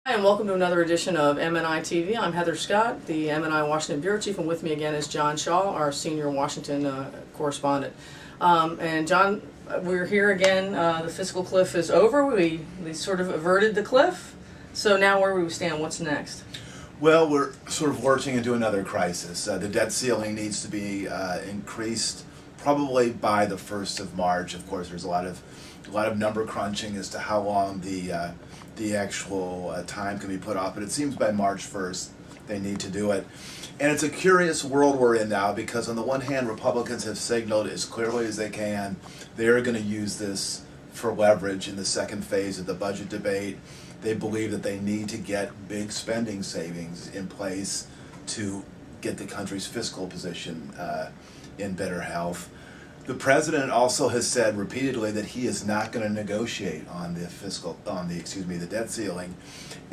Hi, and welcome to another edition of MNI TV. I'm Heather Scott, the MNI Washington Bureau Chief, and with me again is John Shaw, our senior Washington correspondent. And John, we're here again. The fiscal cliff is over. We sort of averted the cliff. So now where we stand, what's next? Well, we're sort of lurching into another crisis. The debt ceiling needs to be increased probably by the 1st of March. Of course, there's a lot of number crunching as to how long the actual time can be put off, but it seems by March 1st they need to do it. And it's a curious world we're in now, because on the one hand, Republicans have signaled as clearly as they can they're going to use this for leverage in the second phase of the budget debate. They believe that they need to get big spending savings in place to get the country's fiscal position in better health. The president also has said repeatedly that he is not going to negotiate on the debt ceiling,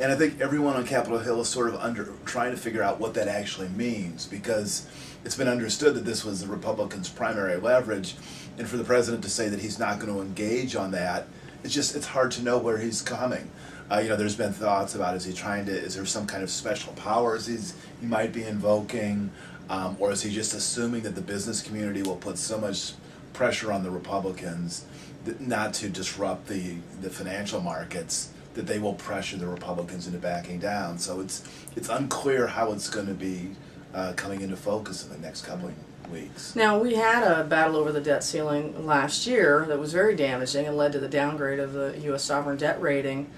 and I think everyone on Capitol Hill is sort of trying to figure out what that actually means, because it's been understood that this was the Republicans' primary leverage, and for the president to say that he's not going to engage on that, it's hard to know where he's coming. There's been thoughts about is there some kind of special powers he might be invoking, or is he just assuming that the business community will put so much pressure on the Republicans not to disrupt the financial markets that they will pressure the Republicans into backing down. So it's unclear how it's going to be coming into focus in the next couple of weeks. Now, we had a battle over the debt ceiling last year that was very damaging and led to the downgrade of the U.S. sovereign debt rating.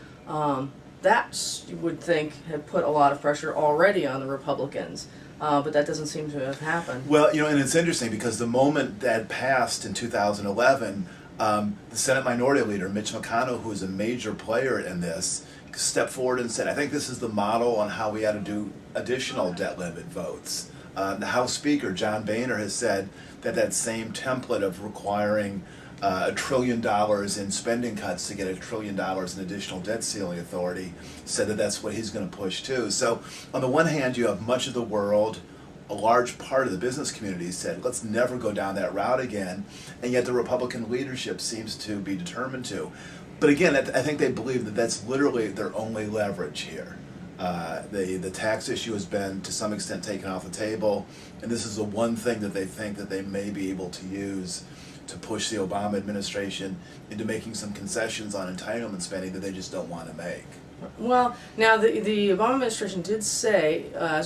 That, you would think, had put a lot of pressure already on the Republicans. But that doesn't seem to have happened. Well, and it's interesting because the moment that passed in 2011, the Senate Minority Leader, Mitch McConnell, who is a major player in this, stepped forward and said, I think this is the model on how we ought to do additional debt limit votes. The House Speaker, John Boehner, has said that same template of requiring $1 trillion in spending cuts to get $1 trillion in additional debt ceiling authority, said that's what he's going to push too. So on the one hand, you have much of the world, a large part of the business community said, let's never go down that route again, and yet the Republican leadership seems to be determined to. But again, I think they believe that that's literally their only leverage here. The tax issue has been to some extent taken off the table, and this is the one thing that they think that they may be able to use to push the Obama administration into making some concessions on entitlement spending that they just don't want to make. Well, now the Obama administration did say,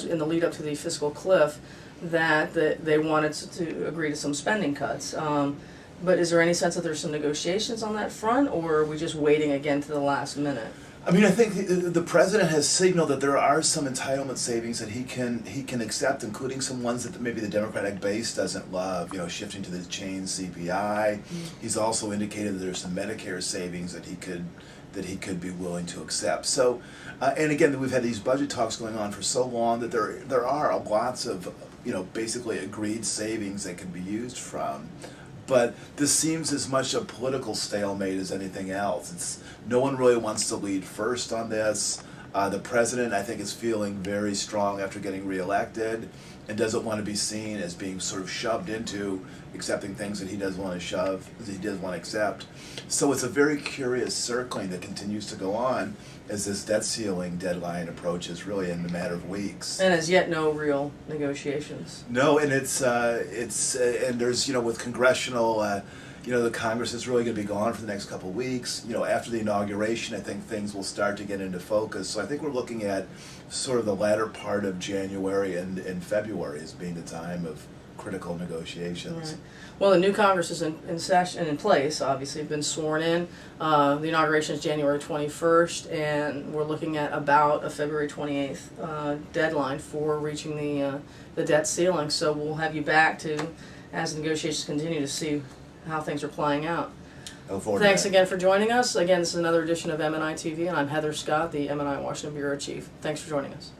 in the lead up to the fiscal cliff, that they wanted to agree to some spending cuts. But is there any sense that there's some negotiations on that front, or are we just waiting again to the last minute? I mean, I think the president has signaled that there are some entitlement savings that he can accept, including some ones that maybe the Democratic base doesn't love. Shifting to the chain CPI. He's also indicated that there's some Medicare savings that he could be willing to accept. So, and again, we've had these budget talks going on for so long that there are lots of basically agreed savings that can be used from. But this seems as much a political stalemate as anything else. No one really wants to lead first on this. The president, I think, is feeling very strong after getting reelected and doesn't want to be seen as being sort of shoved into accepting things that he doesn't want to accept. So it's a very curious circling that continues to go on as this debt ceiling deadline approaches, really in a matter of weeks. And as yet, no real negotiations. No, and it's and there's with Congressional, the Congress is really going to be gone for the next couple of weeks. After the inauguration, I think things will start to get into focus. So I think we're looking at sort of the latter part of January and February as being the time of critical negotiations. Right. Well, the new Congress is in session and in place. Obviously, been sworn in. The inauguration is January 21st, and we're looking at about a February 28th deadline for reaching the debt ceiling. So we'll have you back as the negotiations continue, to see how things are playing out. Thanks again for joining us. Again, this is another edition of MNI TV, and I'm Heather Scott, the MNI Washington Bureau Chief. Thanks for joining us.